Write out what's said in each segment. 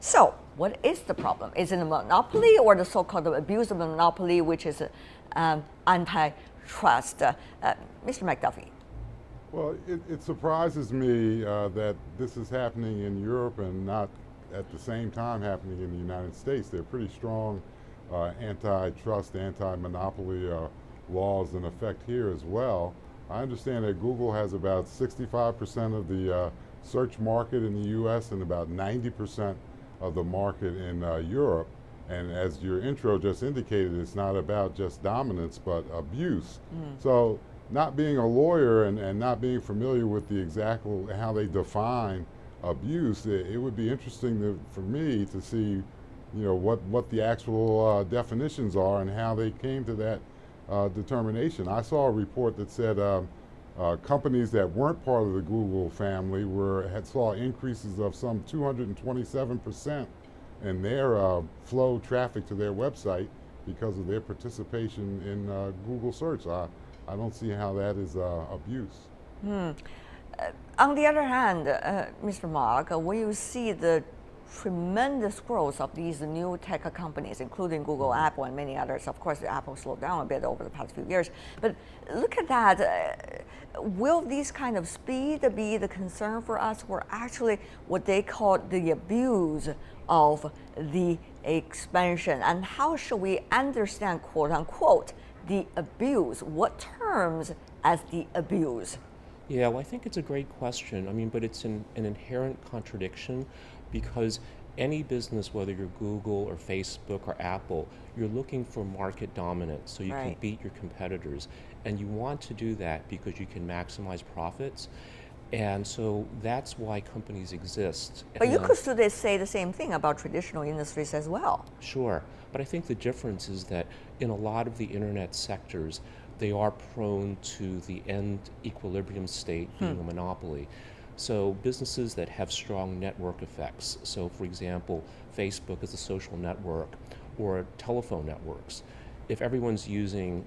So what is the problem? Is it a monopoly or the so-called abuse of monopoly, which is antitrust? Mr. McDuffie. Well, it surprises me that this is happening in Europe and not at the same time happening in the United States. There are pretty strong antitrust, anti-monopoly laws in effect here as well. I understand that Google has about 65% of the search market in the US and about 90% of the market in Europe. And as your intro just indicated, it's not about just dominance, but abuse. So not being a lawyer and not being familiar with the exact how they define abuse, it would be interesting for me to see, what the actual definitions are and how they came to that determination. I saw a report that said companies that weren't part of the Google family saw increases of some 227% in their flow traffic to their website because of their participation in Google search. I don't see how that is abuse. On the other hand, Mr. Mark, when you see the tremendous growth of these new tech companies, including Google, Apple, and many others. Of course, Apple slowed down a bit over the past few years. But look at that. Will this kind of speed be the concern for us, or actually what they call the abuse of the expansion? And how should we understand, quote unquote, the abuse? What terms as the abuse? Yeah, well, I think it's a great question. I mean, but it's an inherent contradiction, because any business, whether you're Google or Facebook or Apple, you're looking for market dominance so you can beat your competitors. And you want to do that because you can maximize profits. And so that's why companies exist. But you could still say the same thing about traditional industries as well. Sure, but I think the difference is that in a lot of the internet sectors, they are prone to the end equilibrium state being a monopoly. So businesses that have strong network effects, so for example, Facebook is a social network, or telephone networks. If everyone's using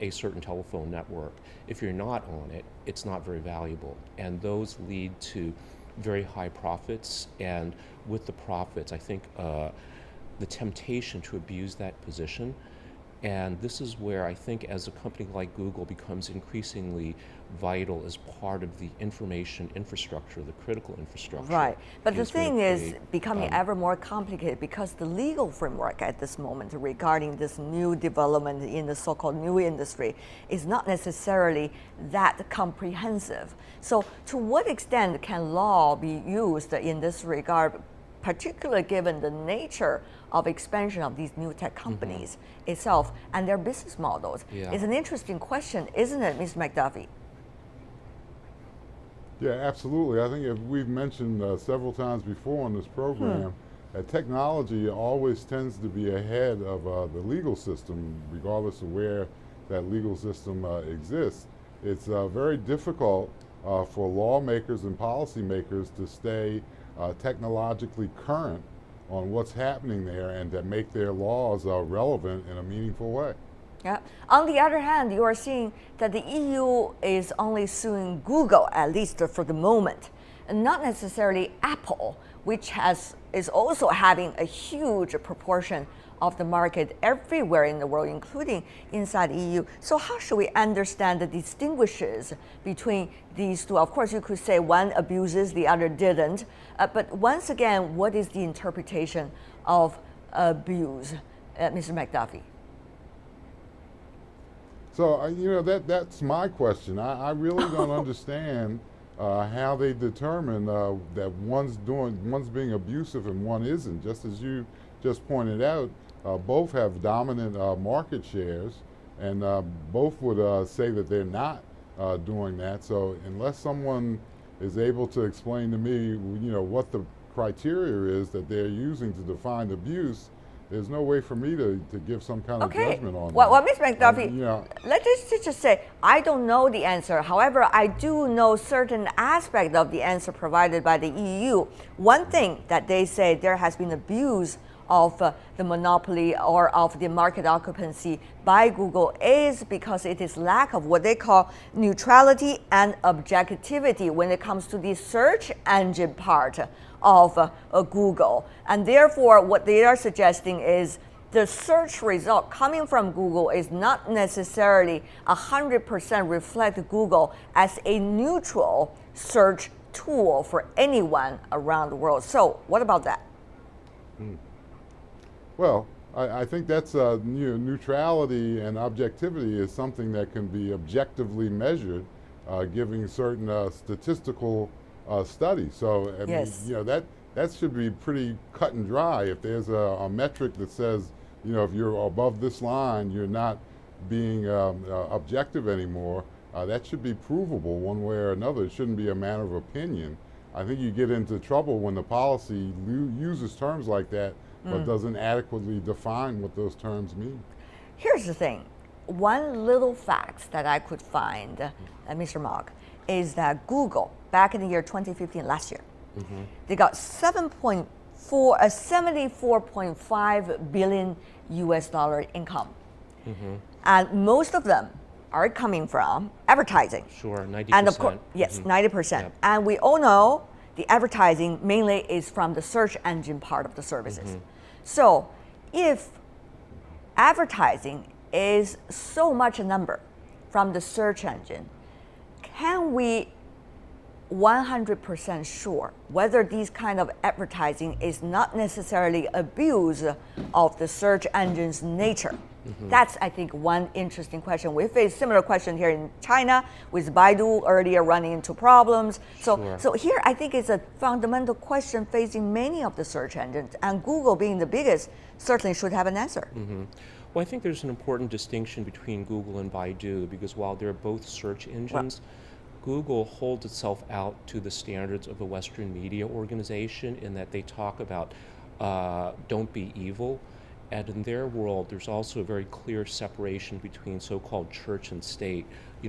a certain telephone network, if you're not on it, it's not very valuable. And those lead to very high profits, and with the profits, I think the temptation to abuse that position. And this is where I think as a company like Google becomes increasingly vital as part of the information infrastructure, the critical infrastructure. Right, but the thing is becoming ever more complicated because the legal framework at this moment regarding this new development in the so-called new industry is not necessarily that comprehensive. So to what extent can law be used in this regard, particularly given the nature of expansion of these new tech companies itself and their business models? It's an interesting question, isn't it, Mr. McDuffie? Yeah, absolutely. I think we've mentioned several times before on this program that technology always tends to be ahead of the legal system, regardless of where that legal system exists. It's very difficult for lawmakers and policymakers to stay technologically current on what's happening there and to make their laws relevant in a meaningful way. Yeah. On the other hand, you are seeing that the EU is only suing Google, at least for the moment, and not necessarily Apple, which is also having a huge proportion of the market everywhere in the world, including inside the EU. So how should we understand the distinguishes between these two? Of course, you could say one abuses, the other didn't. But once again, what is the interpretation of abuse, Mr. McDuffie? So, that's my question. I really don't understand how they determine that one's being abusive and one isn't. Just as you just pointed out, both have dominant market shares, and both would say that they're not doing that. So unless someone is able to explain to me, what the criteria is that they're using to define abuse, there's no way for me to give some kind of judgment on that. Well, Ms. McDuffie, let's just say, I don't know the answer. However, I do know certain aspect of the answer provided by the EU. One thing that they say there has been abuse of the monopoly or of the market occupancy by Google is because it is lack of what they call neutrality and objectivity when it comes to the search engine part of Google. And therefore, what they are suggesting is the search result coming from Google is not necessarily 100% reflect Google as a neutral search tool for anyone around the world. So what about that? Well, I think that's neutrality and objectivity is something that can be objectively measured, giving certain statistical studies. So I Yes. mean, that should be pretty cut and dry. If there's a metric that says, if you're above this line, you're not being objective anymore. That should be provable one way or another. It shouldn't be a matter of opinion. I think you get into trouble when the policy uses terms like that, but doesn't adequately define what those terms mean. Here's the thing. One little fact that I could find, Mr. Mark, is that Google, back in the year 2015, last year, they got 74.5 billion US dollar income. And most of them are coming from advertising. Sure, 90%. And of course, yes, 90%. Yep. And we all know the advertising mainly is from the search engine part of the services. So if advertising is so much a number from the search engine, can we 100% sure whether these kind of advertising is not necessarily abuse of the search engine's nature? That's, I think, one interesting question. We face similar question here in China with Baidu earlier running into problems. So here, I think it's a fundamental question facing many of the search engines, and Google being the biggest certainly should have an answer. Well, I think there's an important distinction between Google and Baidu, because while they're both search engines, Google holds itself out to the standards of the Western media organization in that they talk about don't be evil. And in their world, there's also a very clear separation between so-called church and state,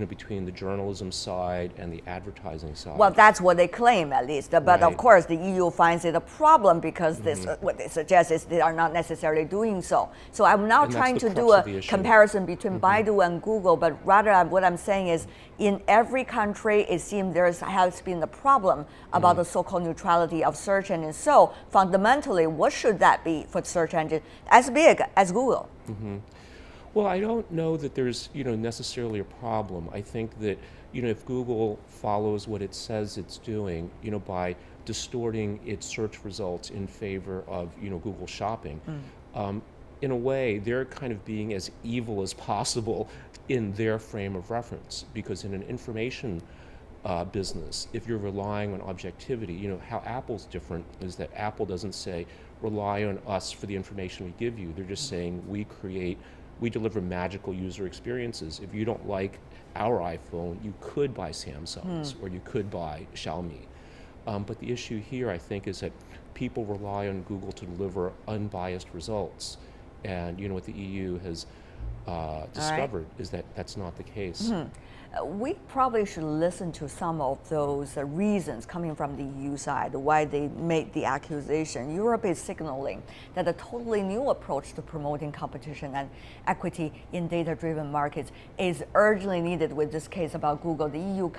between the journalism side and the advertising side. Well, that's what they claim, at least. But of course, the EU finds it a problem because this, what they suggest is they are not necessarily doing so. So I'm now trying to do a comparison between Baidu and Google, but rather what I'm saying is in every country, it seems there has been a problem about the so-called neutrality of search engines. So fundamentally, what should that be for search engine as big as Google? Well, I don't know that there's necessarily a problem. I think that if Google follows what it says it's doing, by distorting its search results in favor of Google Shopping, in a way they're kind of being as evil as possible in their frame of reference. Because in an information business, if you're relying on objectivity, how Apple's different is that Apple doesn't say rely on us for the information we give you. They're just saying we deliver magical user experiences. If you don't like our iPhone, you could buy Samsung's or you could buy Xiaomi. But the issue here, I think, is that people rely on Google to deliver unbiased results. And what the EU has discovered is that that's not the case. We probably should listen to some of those reasons coming from the EU side, why they made the accusation. Europe is signaling that a totally new approach to promoting competition and equity in data-driven markets is urgently needed with this case about Google. The EU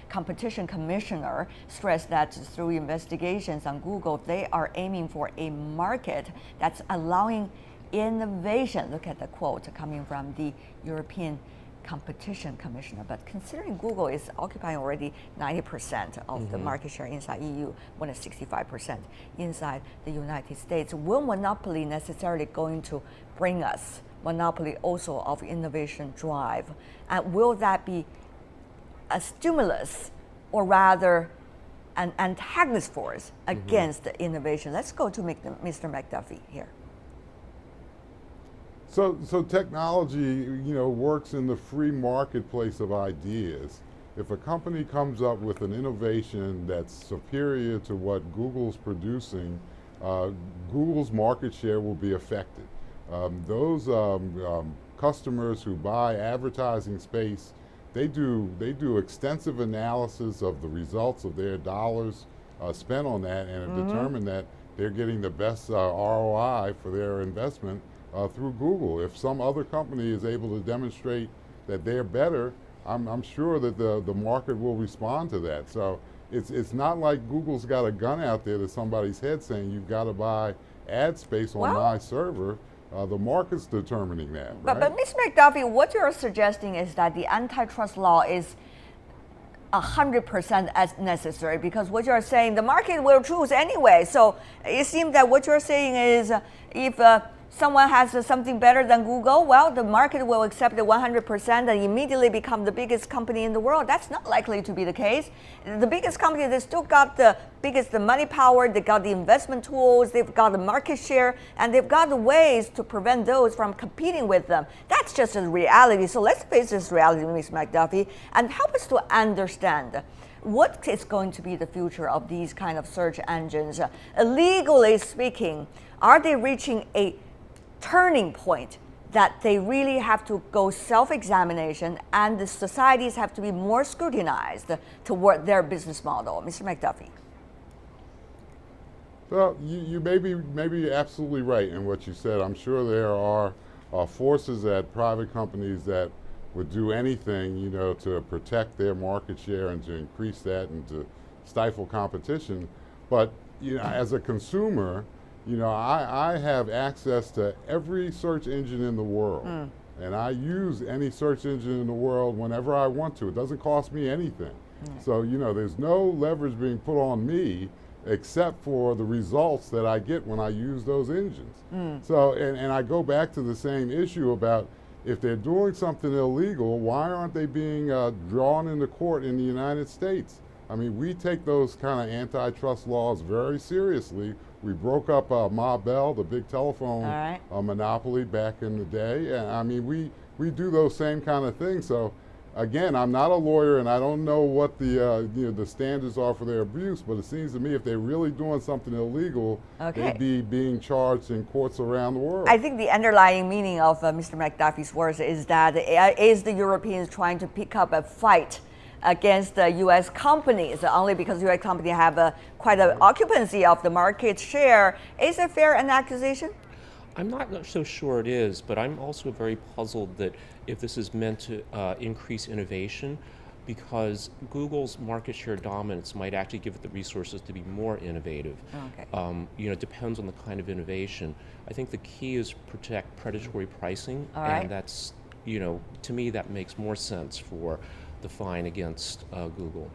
Competition Commissioner stressed that through investigations on Google, they are aiming for a market that's allowing innovation. Look at the quote coming from the European Competition Commissioner. But considering Google is occupying already 90% of the market share inside EU, more than 65% inside the United States, will monopoly necessarily going to bring us monopoly also of innovation drive? And will that be a stimulus or rather an antagonist force against the innovation? Let's go to Mr. McDuffie here. So technology, works in the free marketplace of ideas. If a company comes up with an innovation that's superior to what Google's producing, Google's market share will be affected. Those customers who buy advertising space, they do extensive analysis of the results of their dollars spent on that, and have determined that they're getting the best ROI for their investment through Google. If some other company is able to demonstrate that they're better, I'm sure that the market will respond to that. So it's not like Google's got a gun out there to somebody's head saying you've got to buy ad space on my server. The market's determining that. But right? Mr. McDuffie, what you're suggesting is that the antitrust law is 100% as necessary, because what you're saying, the market will choose anyway. So it seems that what you're saying is if someone has something better than Google, well, the market will accept it 100% and immediately become the biggest company in the world. That's not likely to be the case. The biggest company, they still got the biggest money power, they got the investment tools, they've got the market share, and they've got the ways to prevent those from competing with them. That's just a reality. So let's face this reality, Ms. McDuffie, and help us to understand what is going to be the future of these kind of search engines. Legally speaking, are they reaching a turning point that they really have to go self-examination and the societies have to be more scrutinized toward their business model? Mr. McDuffie. Well, you may be absolutely right in what you said. I'm sure there are forces at private companies that would do anything, you know, to protect their market share and to increase that and to stifle competition. But, you know, as a consumer, you know, I have access to every search engine in the world. And I use any search engine in the world whenever I want to. It doesn't cost me anything. So, you know, there's no leverage being put on me except for the results that I get when I use those engines. So, and I go back to the same issue about if they're doing something illegal, why aren't they being drawn into court in the United States? I mean, we take those kind of antitrust laws very seriously. We broke up Ma Bell, the big telephone monopoly back in the day. And I mean, we do those same kind of things. So again, I'm not a lawyer and I don't know what the you know, the standards are for their abuse, but it seems to me if they're really doing something illegal, they'd be being charged in courts around the world. I think the underlying meaning of Mr. McDuffie's words is that is the Europeans trying to pick up a fight against the U.S. companies, only because U.S. companies have quite an occupancy of the market share. Is it fair an accusation? I'm not so sure it is, but I'm also very puzzled that if this is meant to increase innovation, because Google's market share dominance might actually give it the resources to be more innovative. You know, it depends on the kind of innovation. I think the key is protect predatory pricing, and that's, you know, to me that makes more sense for the fine against Google.